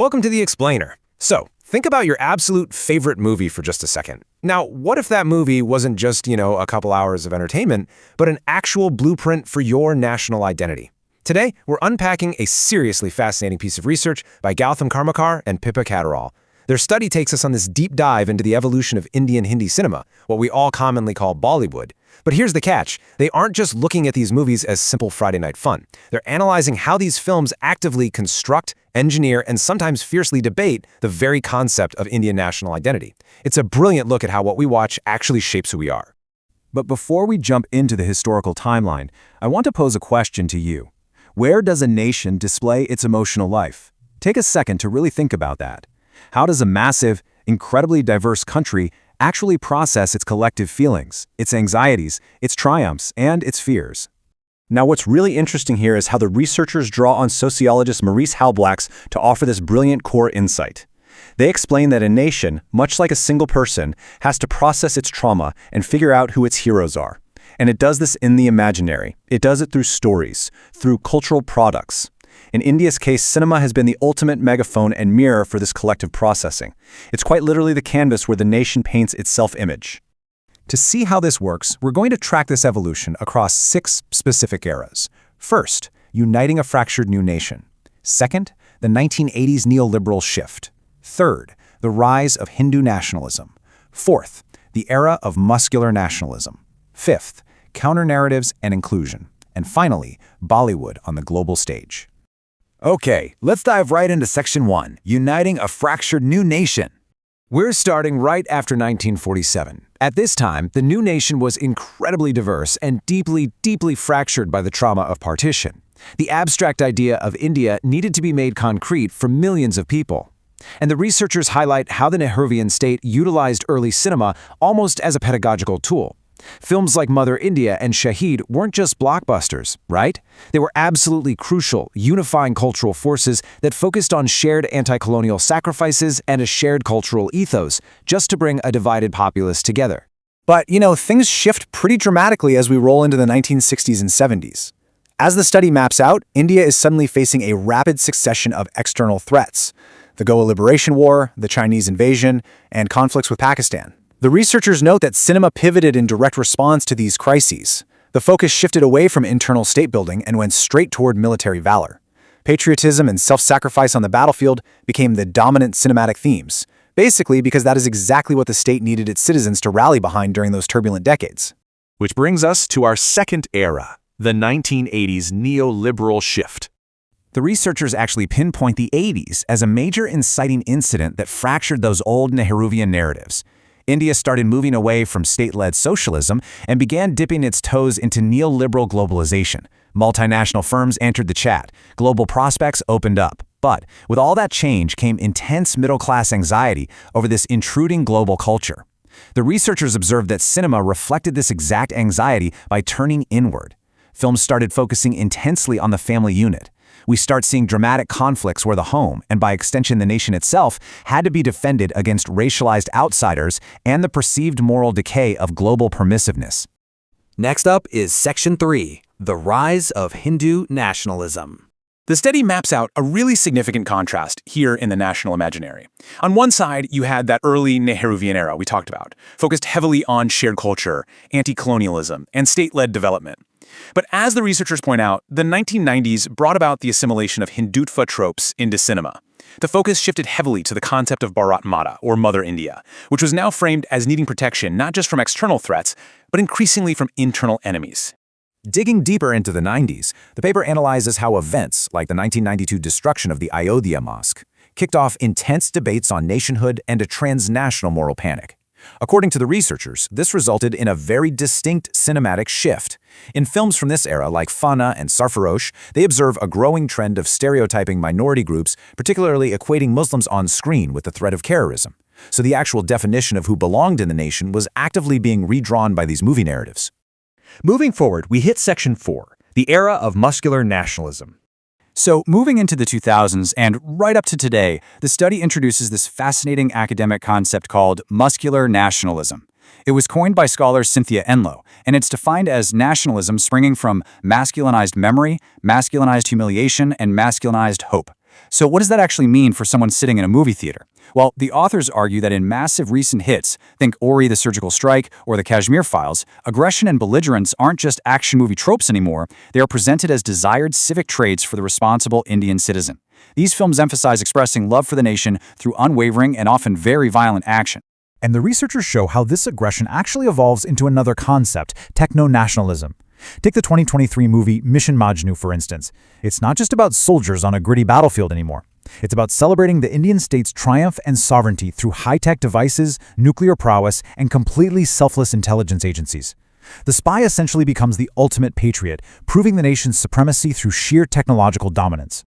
Welcome to The Explainer. So, think about your absolute favorite movie for just a second. Now, what if that movie wasn't just, a couple hours of entertainment, but an actual blueprint for your national identity? Today, we're unpacking a seriously fascinating piece of research by Gautam Karmakar and Catterall. Their study takes us on this deep dive into the evolution of Indian Hindi cinema, what we all commonly call Bollywood. But here's the catch. They aren't just looking at these movies as simple Friday night fun. They're analyzing how these films actively construct, engineer, and sometimes fiercely debate the very concept of Indian national identity. It's a brilliant look at how what we watch actually shapes who we are. But before we jump into the historical timeline, I want to pose a question to you. Where does a nation display its emotional life? Take a second to really think about that. How does a massive, incredibly diverse country actually process its collective feelings, its anxieties, its triumphs, and its fears? Now, what's really interesting here is how the researchers draw on sociologist Maurice Halbwachs to offer this brilliant core insight. They explain that a nation, much like a single person, has to process its trauma and figure out who its heroes are. And it does this in the imaginary. It does it through stories, through cultural products. In India's case, cinema has been the ultimate megaphone and mirror for this collective processing. It's quite literally the canvas where the nation paints its self-image. To see how this works, we're going to track this evolution across 6 specific eras. First, uniting a fractured new nation. Second, the 1980s neoliberal shift. Third, the rise of Hindu nationalism. Fourth, the era of muscular nationalism. Fifth, counter-narratives and inclusion. And finally, Bollywood on the global stage. Okay, let's dive right into Section 1, Uniting a Fractured New Nation. We're starting right after 1947. At this time, the new nation was incredibly diverse and deeply, deeply fractured by the trauma of partition. The abstract idea of India needed to be made concrete for millions of people. And the researchers highlight how the Nehruvian state utilized early cinema almost as a pedagogical tool. Films like Mother India and Shahid weren't just blockbusters, right? They were absolutely crucial, unifying cultural forces that focused on shared anti-colonial sacrifices and a shared cultural ethos, just to bring a divided populace together. But, things shift pretty dramatically as we roll into the 1960s and 70s. As the study maps out, India is suddenly facing a rapid succession of external threats: the Goa Liberation War, the Chinese invasion, and conflicts with Pakistan. The researchers note that cinema pivoted in direct response to these crises. The focus shifted away from internal state building and went straight toward military valor. Patriotism and self-sacrifice on the battlefield became the dominant cinematic themes, basically because that is exactly what the state needed its citizens to rally behind during those turbulent decades. Which brings us to our second era, the 1980s neoliberal shift. The researchers actually pinpoint the 80s as a major inciting incident that fractured those old Nehruvian narratives. India started moving away from state-led socialism and began dipping its toes into neoliberal globalization. Multinational firms entered the chat. Global prospects opened up. But with all that change came intense middle-class anxiety over this intruding global culture. The researchers observed that cinema reflected this exact anxiety by turning inward. Films started focusing intensely on the family unit. We start seeing dramatic conflicts where the home, and by extension the nation itself, had to be defended against racialized outsiders and the perceived moral decay of global permissiveness. Next up is Section 3, The Rise of Hindu Nationalism. The study maps out a really significant contrast here in the national imaginary. On one side, you had that early Nehruvian era we talked about, focused heavily on shared culture, anti-colonialism, and state-led development. But as the researchers point out, the 1990s brought about the assimilation of Hindutva tropes into cinema. The focus shifted heavily to the concept of Bharat Mata, or Mother India, which was now framed as needing protection not just from external threats, but increasingly from internal enemies. Digging deeper into the 90s, the paper analyzes how events like the 1992 destruction of the Ayodhya Mosque kicked off intense debates on nationhood and a transnational moral panic. According to the researchers, this resulted in a very distinct cinematic shift. In films from this era, like Fana and Sarfarosh, they observe a growing trend of stereotyping minority groups, particularly equating Muslims on screen with the threat of terrorism. So the actual definition of who belonged in the nation was actively being redrawn by these movie narratives. Moving forward, we hit Section 4, the era of muscular nationalism. So moving into the 2000s and right up to today, the study introduces this fascinating academic concept called muscular nationalism. It was coined by scholar Cynthia Enlow, and it's defined as nationalism springing from masculinized memory, masculinized humiliation, and masculinized hope. So what does that actually mean for someone sitting in a movie theater? Well, the authors argue that in massive recent hits, think Ori the Surgical Strike or the Kashmir Files, aggression and belligerence aren't just action movie tropes anymore, they are presented as desired civic traits for the responsible Indian citizen. These films emphasize expressing love for the nation through unwavering and often very violent action. And the researchers show how this aggression actually evolves into another concept, techno-nationalism. Take the 2023 movie Mission Majnu, for instance. It's not just about soldiers on a gritty battlefield anymore. It's about celebrating the Indian state's triumph and sovereignty through high-tech devices, nuclear prowess, and completely selfless intelligence agencies. The spy essentially becomes the ultimate patriot, proving the nation's supremacy through sheer technological dominance.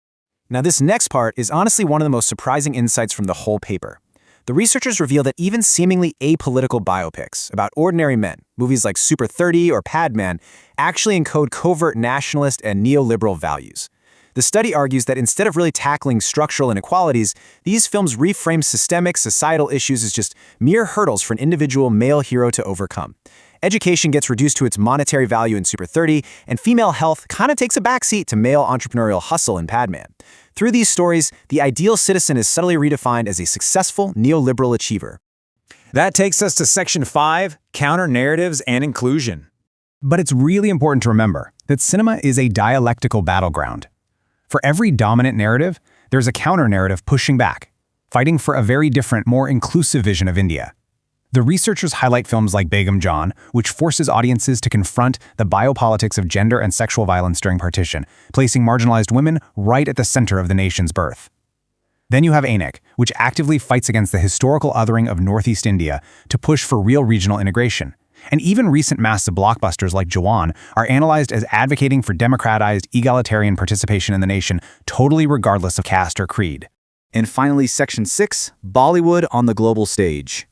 Now, this next part is honestly one of the most surprising insights from the whole paper. The researchers reveal that even seemingly apolitical biopics about ordinary men, movies like Super 30 or Padman, actually encode covert nationalist and neoliberal values. The study argues that instead of really tackling structural inequalities, these films reframe systemic societal issues as just mere hurdles for an individual male hero to overcome. Education gets reduced to its monetary value in Super 30, and female health kind of takes a backseat to male entrepreneurial hustle in Padman. Through these stories, the ideal citizen is subtly redefined as a successful neoliberal achiever. That takes us to Section 5, Counter-Narratives and Inclusion. But it's really important to remember that cinema is a dialectical battleground. For every dominant narrative, there's a counter-narrative pushing back, fighting for a very different, more inclusive vision of India. The researchers highlight films like Begum John, which forces audiences to confront the biopolitics of gender and sexual violence during partition, placing marginalized women right at the center of the nation's birth. Then you have Anak, which actively fights against the historical othering of Northeast India to push for real regional integration. And even recent massive blockbusters like Jawan are analyzed as advocating for democratized, egalitarian participation in the nation, totally regardless of caste or creed. And finally, Section 6, Bollywood on the global stage.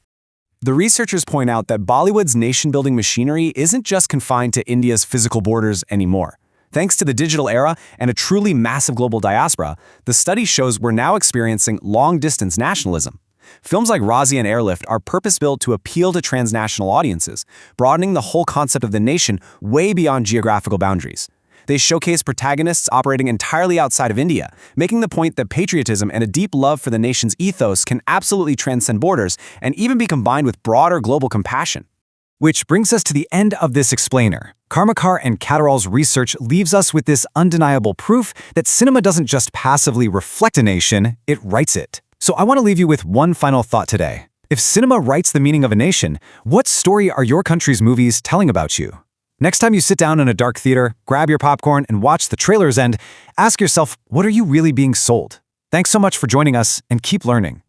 The researchers point out that Bollywood's nation-building machinery isn't just confined to India's physical borders anymore. Thanks to the digital era and a truly massive global diaspora, the study shows we're now experiencing long-distance nationalism. Films like Razi and Airlift are purpose-built to appeal to transnational audiences, broadening the whole concept of the nation way beyond geographical boundaries. They showcase protagonists operating entirely outside of India, making the point that patriotism and a deep love for the nation's ethos can absolutely transcend borders and even be combined with broader global compassion. Which brings us to the end of this explainer. Karmakar and Catterall's research leaves us with this undeniable proof that cinema doesn't just passively reflect a nation, it writes it. So I want to leave you with one final thought today. If cinema writes the meaning of a nation, what story are your country's movies telling about you? Next time you sit down in a dark theater, grab your popcorn and watch the trailers end, ask yourself, what are you really being sold? Thanks so much for joining us, and keep learning.